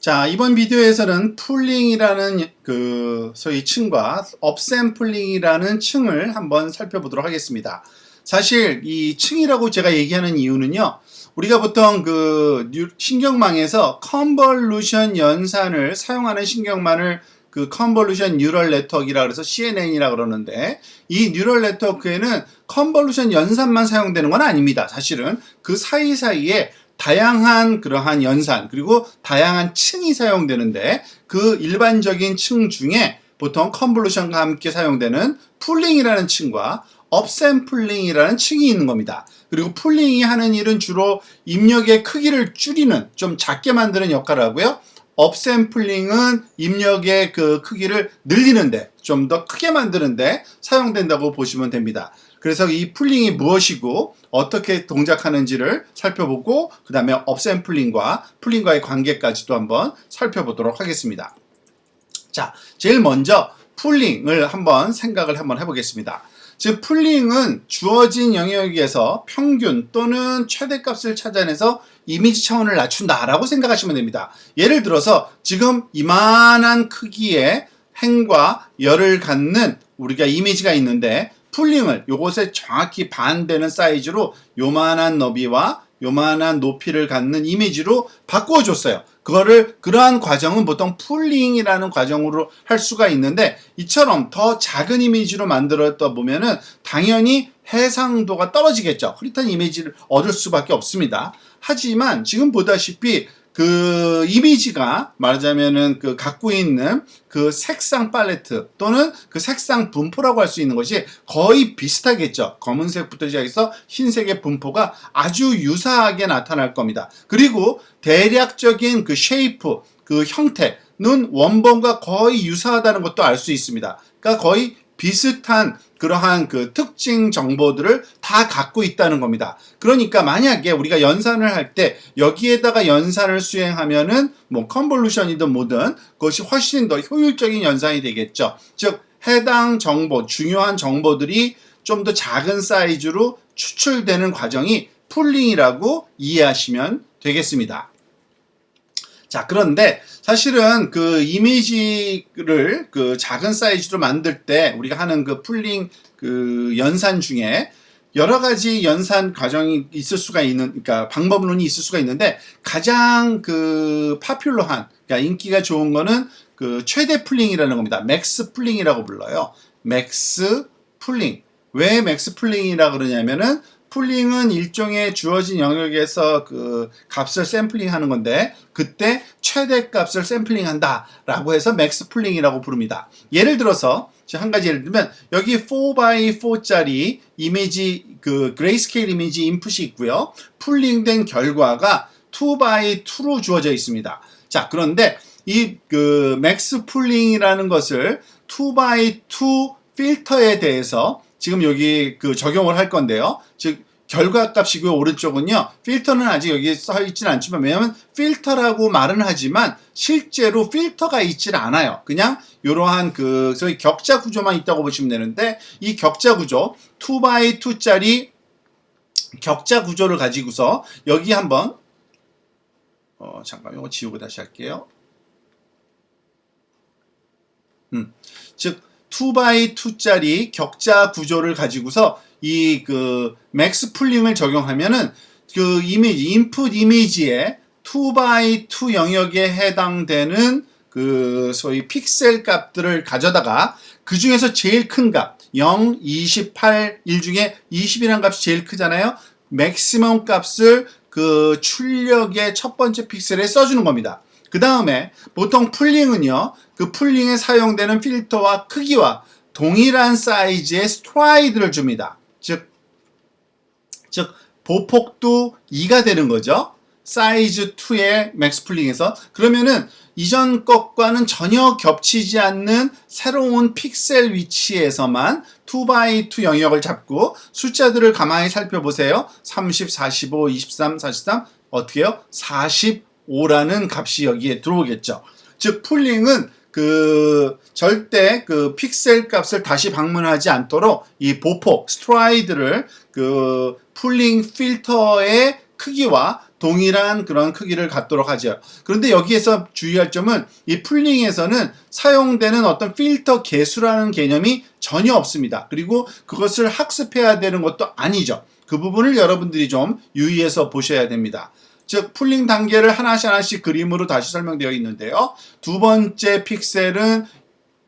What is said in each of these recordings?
자, 이번 비디오에서는 풀링이라는 소위 층과 업샘플링이라는 층을 한번 살펴보도록 하겠습니다. 사실 이 층이라고 제가 얘기하는 이유는요, 우리가 보통 신경망에서 컨볼루션 연산을 사용하는 신경망을 컨볼루션 뉴럴 네트워크이라 그래서 CNN이라 그러는데, 이 뉴럴 네트워크에는 컨볼루션 연산만 사용되는 건 아닙니다. 사실은 그 사이사이에 다양한 그러한 연산 그리고 다양한 층이 사용되는데, 그 일반적인 층 중에 보통 컨볼루션과 함께 사용되는 풀링이라는 층과 업샘플링이라는 층이 있는 겁니다. 그리고 풀링이 하는 일은 주로 입력의 크기를 줄이는, 좀 작게 만드는 역할을 하고요. 업샘플링은 입력의 크기를 늘리는데, 좀 더 크게 만드는데 사용된다고 보시면 됩니다. 그래서 이 풀링이 무엇이고 어떻게 동작하는지를 살펴보고, 그 다음에 업샘플링과 풀링과의 관계까지도 한번 살펴보도록 하겠습니다. 자, 제일 먼저 풀링을 한번 생각을 해보겠습니다. 즉, 풀링은 주어진 영역에서 평균 또는 최대값을 찾아내서 이미지 차원을 낮춘다라고 생각하시면 됩니다. 예를 들어서 지금 이만한 크기의 행과 열을 갖는 우리가 이미지가 있는데, 풀링을 요것에 정확히 반되는 사이즈로 요만한 너비와 요만한 높이를 갖는 이미지로 바꾸어 줬어요. 그러한 과정은 보통 풀링이라는 과정으로 할 수가 있는데, 이처럼 더 작은 이미지로 만들었다 보면은 당연히 해상도가 떨어지겠죠. 흐릿한 이미지를 얻을 수밖에 없습니다. 하지만 지금 보다시피 이미지가 말하자면은 갖고 있는 색상 팔레트 또는 색상 분포라고 할 수 있는 것이 거의 비슷하겠죠. 검은색부터 시작해서 흰색의 분포가 아주 유사하게 나타날 겁니다. 그리고 대략적인 쉐이프, 형태는 원본과 거의 유사하다는 것도 알 수 있습니다. 그러니까 거의 비슷한 그러한 특징 정보들을 다 갖고 있다는 겁니다. 그러니까 만약에 우리가 연산을 할 때 여기에다가 연산을 수행하면은 컨볼루션이든 뭐든 그것이 훨씬 더 효율적인 연산이 되겠죠. 즉, 해당 정보, 중요한 정보들이 좀 더 작은 사이즈로 추출되는 과정이 풀링이라고 이해하시면 되겠습니다. 자, 그런데 사실은 이미지를 작은 사이즈로 만들 때 우리가 하는 풀링 연산 중에 여러 가지 연산 과정이 있을 수가 있는, 그러니까 방법론이 있을 수가 있는데, 가장 파퓰러한, 그러니까 인기가 좋은 거는 최대 풀링이라는 겁니다. 맥스 풀링이라고 불러요. 맥스 풀링. 왜 맥스 풀링이라고 그러냐면은, 풀링은 일종의 주어진 영역에서 값을 샘플링 하는 건데, 그때 최대값을 샘플링 한다 라고 해서 맥스 풀링이라고 부릅니다. 예를 들어서 한 가지 예를 들면, 여기 4x4짜리 이미지, 그레이스케일 이미지 인풋이 있고요. 풀링된 결과가 2x2로 주어져 있습니다. 자, 그런데 이 맥스 풀링이라는 것을 2x2 필터에 대해서 지금 여기 적용을 할 건데요. 즉, 결과값이고요. 오른쪽은요. 필터는 아직 여기 써 있지는 않지만, 왜냐하면 필터라고 말은 하지만 실제로 필터가 있지는 않아요. 그냥 이러한 소위 격자 구조만 있다고 보시면 되는데, 이 격자 구조 2x2짜리 격자 구조를 가지고서 여기 한번 잠깐 이거 지우고 다시 할게요. 즉 2x2짜리 격자 구조를 가지고서 이 맥스 풀링을 적용하면은 이미지, 인풋 이미지의 2x2 영역에 해당되는 소위 픽셀 값들을 가져다가 그 중에서 제일 큰 값, 0, 28, 1 중에 20이라는 값이 제일 크잖아요. 맥시멈 값을 출력의 첫 번째 픽셀에 써주는 겁니다. 그 다음에 보통 풀링은요, 풀링에 사용되는 필터와 크기와 동일한 사이즈의 스트라이드를 줍니다. 즉 보폭도 2가 되는 거죠. 사이즈 2의 맥스 풀링에서. 그러면은 이전 것과는 전혀 겹치지 않는 새로운 픽셀 위치에서만 2x2 영역을 잡고 숫자들을 가만히 살펴보세요. 30, 45, 23, 43, 어떻게 해요? 45라는 값이 여기에 들어오겠죠. 즉, 풀링은 절대 픽셀 값을 다시 방문하지 않도록 이 보폭, 스트라이드를 풀링 필터의 크기와 동일한 그런 크기를 갖도록 하죠. 그런데 여기에서 주의할 점은 이 풀링에서는 사용되는 어떤 필터 개수라는 개념이 전혀 없습니다. 그리고 그것을 학습해야 되는 것도 아니죠. 그 부분을 여러분들이 좀 유의해서 보셔야 됩니다. 즉 풀링 단계를 하나씩 그림으로 다시 설명되어 있는데요. 두 번째 픽셀은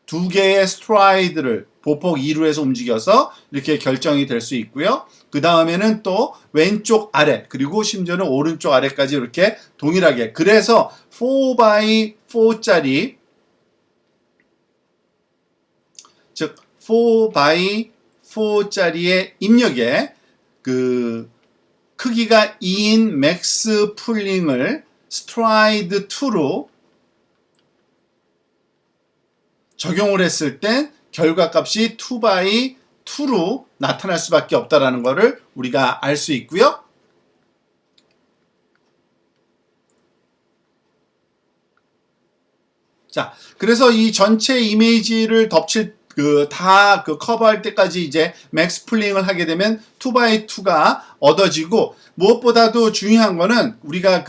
두 개의 스트라이드를 보폭 2루에서 움직여서 이렇게 결정이 될 수 있고요. 그 다음에는 또 왼쪽 아래 그리고 심지어는 오른쪽 아래까지 이렇게 동일하게, 그래서 4x4짜리, 즉 4x4짜리의 입력에 그 크기가 2인 맥스 풀링을 스트라이드 2로 적용을 했을 때 결과값이 2x2로 나타날 수밖에 없다라는 것을 우리가 알 수 있고요. 자, 그래서 이 전체 이미지를 덮칠 다 커버할 때까지 이제 맥스 풀링을 하게 되면 2x2가 얻어지고, 무엇보다도 중요한 거는 우리가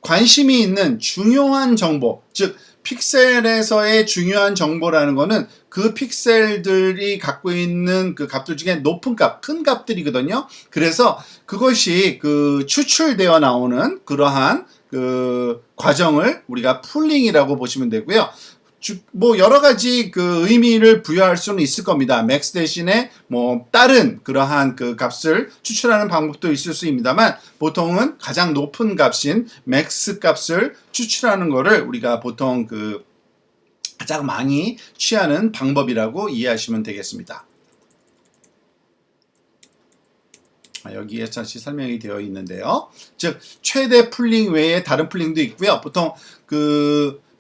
관심이 있는 중요한 정보, 즉 픽셀에서의 중요한 정보라는 거는 그 픽셀들이 갖고 있는 그 값들 중에 높은 값, 큰 값들이거든요. 그래서 그것이 추출되어 나오는 그러한 과정을 우리가 풀링이라고 보시면 되고요. 뭐 여러 가지 의미를 부여할 수는 있을 겁니다. 맥스 대신에 뭐 다른 그러한 값을 추출하는 방법도 있을 수 있습니다만, 보통은 가장 높은 값인 맥스 값을 추출하는 거를 우리가 보통 가장 많이 취하는 방법이라고 이해하시면 되겠습니다. 여기에 다시 설명이 되어 있는데요. 즉 최대 풀링 외에 다른 풀링도 있고요. 보통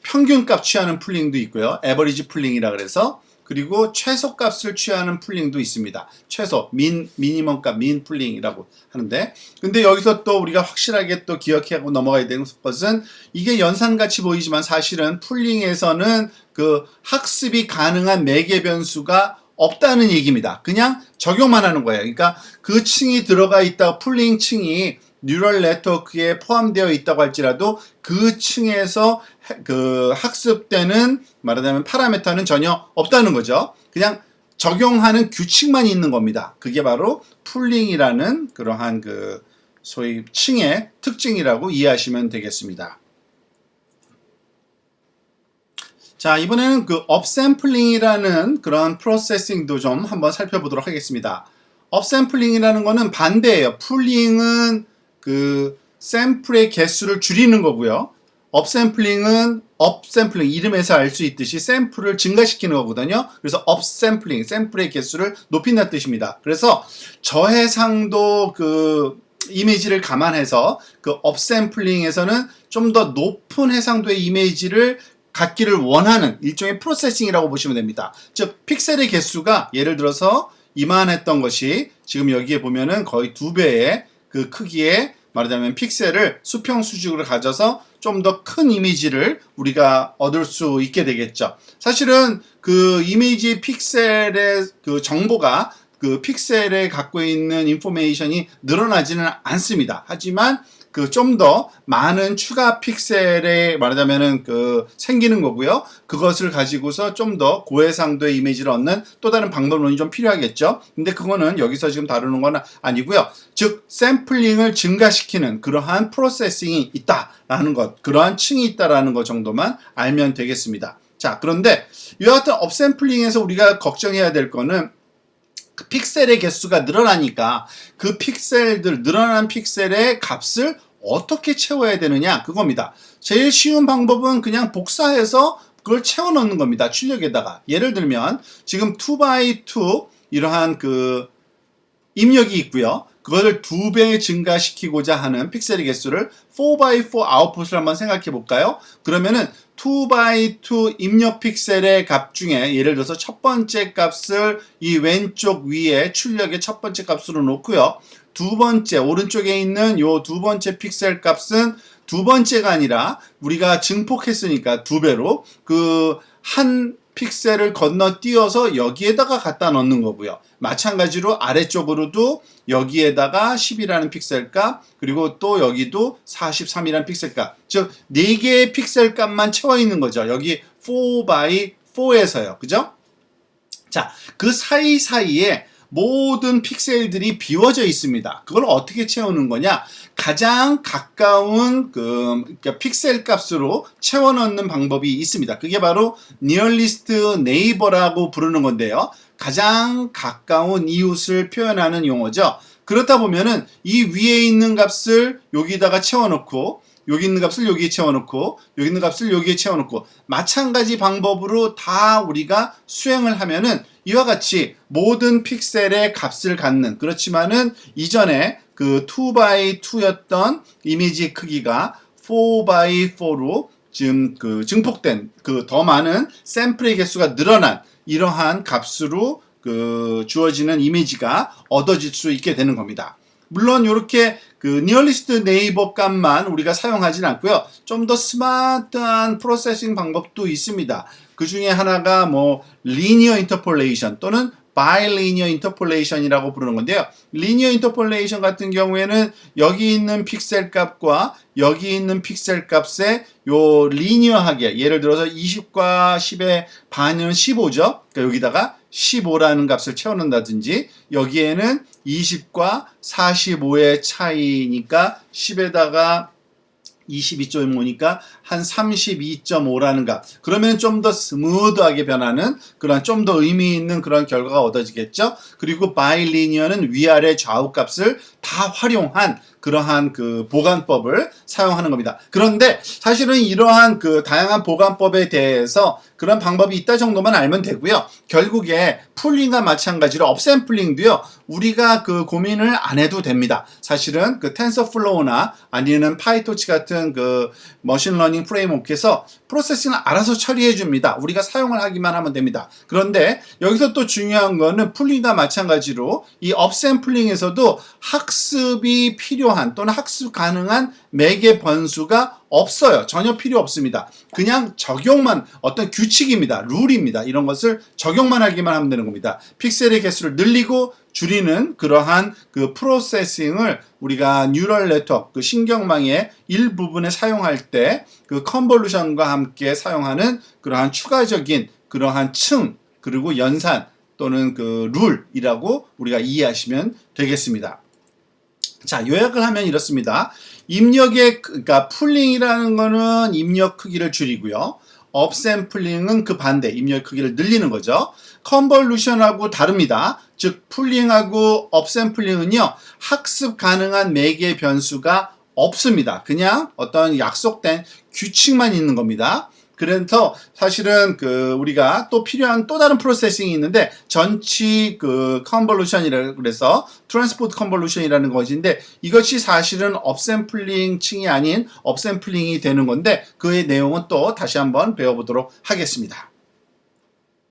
평균값 취하는 풀링도 있고요. 에버리지 풀링이라 그래서, 그리고 최소값을 취하는 풀링도 있습니다. 최소, 미니멈값, 민 풀링이라고 하는데, 근데 여기서 또 우리가 확실하게 또 기억하고 넘어가야 되는 것은, 이게 연산같이 보이지만 사실은 풀링에서는 학습이 가능한 매개 변수가 없다는 얘기입니다. 그냥 적용만 하는 거예요. 그러니까 그 층이 들어가 있다, 풀링 층이 뉴럴 네트워크에 포함되어 있다고 할지라도 그 층에서 학습되는, 말하자면 파라미터는 전혀 없다는 거죠. 그냥 적용하는 규칙만 있는 겁니다. 그게 바로 풀링이라는 그러한 소위 층의 특징이라고 이해하시면 되겠습니다. 자, 이번에는 업샘플링이라는 그런 프로세싱도 좀 한번 살펴보도록 하겠습니다. 업샘플링이라는 거는 반대예요. 풀링은 샘플의 개수를 줄이는 거고요. 업샘플링은 이름에서 알 수 있듯이 샘플을 증가시키는 거거든요. 그래서 업샘플링, 샘플의 개수를 높인다는 뜻입니다. 그래서 저해상도 이미지를 감안해서 업샘플링에서는 좀 더 높은 해상도의 이미지를 갖기를 원하는 일종의 프로세싱이라고 보시면 됩니다. 즉 픽셀의 개수가 예를 들어서 이만했던 것이 지금 여기에 보면은 거의 2배의 크기의, 말하자면 픽셀을 수평 수직으로 가져서 좀 더 큰 이미지를 우리가 얻을 수 있게 되겠죠. 사실은 이미지 픽셀의 정보가 픽셀에 갖고 있는 인포메이션이 늘어나지는 않습니다. 하지만 좀 더 많은 추가 픽셀에 말하자면은 생기는 거고요. 그것을 가지고서 좀 더 고해상도의 이미지를 얻는 또 다른 방법론이 좀 필요하겠죠. 근데 그거는 여기서 지금 다루는 건 아니고요. 즉 샘플링을 증가시키는 그러한 프로세싱이 있다라는 것, 그러한 층이 있다라는 것 정도만 알면 되겠습니다. 자, 그런데 이와 같은 업샘플링에서 우리가 걱정해야 될 거는 픽셀의 개수가 늘어나니까 늘어난 픽셀의 값을 어떻게 채워야 되느냐, 그겁니다. 제일 쉬운 방법은 그냥 복사해서 그걸 채워 넣는 겁니다. 출력에다가. 예를 들면 지금 2x2 이러한 입력이 있고요. 그거를 2배 증가시키고자 하는 픽셀의 개수를 4x4 아웃풋을 한번 생각해 볼까요? 그러면은 2x2 입력 픽셀의 값 중에 예를 들어서 첫 번째 값을 이 왼쪽 위에 출력의 첫 번째 값으로 놓고요. 두 번째 오른쪽에 있는 요 두 번째 픽셀 값은 두 번째가 아니라 우리가 증폭했으니까 2배로 한 픽셀을 건너뛰어서 여기에다가 갖다 넣는 거고요. 마찬가지로 아래쪽으로도 여기에다가 10이라는 픽셀 값, 그리고 또 여기도 43이라는 픽셀 값, 즉 4개의 픽셀 값만 채워 있는 거죠. 여기 4x4에서요. 그죠? 자, 그 사이사이에 모든 픽셀들이 비워져 있습니다. 그걸 어떻게 채우는 거냐? 가장 가까운 그러니까 픽셀 값으로 채워 넣는 방법이 있습니다. 그게 바로 nearest neighbor라고 부르는 건데요. 가장 가까운 이웃을 표현하는 용어죠. 그렇다 보면은 이 위에 있는 값을 여기다가 채워 넣고, 여기 있는 값을 여기에 채워놓고, 여기 있는 값을 여기에 채워놓고, 마찬가지 방법으로 다 우리가 수행을 하면은 이와 같이 모든 pik셀의 값을 갖는, 그렇지만은 이전에 그 2x2였던 이미지 크기가 4x4로 지금 그 증폭된 그 더 많은 샘플의 개수가 늘어난 이러한 값으로 그 주어지는 이미지가 얻어질 수 있게 되는 겁니다. 물론 이렇게 그 nearest neighbor 값만 우리가 사용하진 않고요. 좀 더 스마트한 프로세싱 방법도 있습니다. 그 중에 하나가 뭐 linear interpolation 또는 bilinear interpolation이라고 부르는 건데요. linear interpolation 같은 경우에는 여기 있는 픽셀 값과 여기 있는 픽셀 값에 요 리니어하게, 예를 들어서 20과 10의 반은 15죠. 그러니까 여기다가 15라는 값을 채워넣는다든지, 여기에는 20과 45의 차이니까 10에다가 22.5니까 한 32.5라는 값. 그러면 좀 더 스무드하게 변하는 그런 좀 더 의미 있는 그런 결과가 얻어지겠죠. 그리고 바이리니어는 위아래 좌우 값을 다 활용한 그러한 그 보관법을 사용하는 겁니다. 그런데 사실은 이러한 그 다양한 보관법에 대해서 그런 방법이 있다 정도만 알면 되고요. 결국에 풀링과 마찬가지로 업샘플링도요, 우리가 그 고민을 안 해도 됩니다. 사실은 그 텐서플로우나 아니면 파이토치 같은 그 머신러닝 프레임워크에서 프로세싱을 알아서 처리해 줍니다. 우리가 사용을 하기만 하면 됩니다. 그런데 여기서 또 중요한 거는 풀링과 마찬가지로 이 업샘플링에서도 학습이 필요한 또는 학습 가능한 매개 변수가 없어요. 전혀 필요 없습니다. 그냥 적용만, 어떤 규칙입니다. 룰입니다. 이런 것을 적용만 하기만 하면 되는 겁니다. 픽셀의 개수를 늘리고 줄이는 그러한 그 프로세싱을 우리가 뉴럴 네트워크, 그 신경망의 일부분에 사용할 때 그 컨볼루션과 함께 사용하는 그러한 추가적인 그러한 층, 그리고 연산 또는 그 룰이라고 우리가 이해하시면 되겠습니다. 자, 요약을 하면 이렇습니다. 입력의, 그러니까 풀링이라는 거는 입력 크기를 줄이고요. 업샘플링은 그 반대, 입력 크기를 늘리는 거죠. 컨볼루션하고 다릅니다. 즉, 풀링하고 업샘플링은요, 학습 가능한 매개 변수가 없습니다. 그냥 어떤 약속된 규칙만 있는 겁니다. 그래서 사실은 그 우리가 또 필요한 또 다른 프로세싱이 있는데, 전치 그 컨볼루션이라고 그래서 트랜스포트 컨볼루션이라는 것인데, 이것이 사실은 업샘플링 층이 아닌 업샘플링이 되는 건데, 그의 내용은 또 다시 한번 배워보도록 하겠습니다.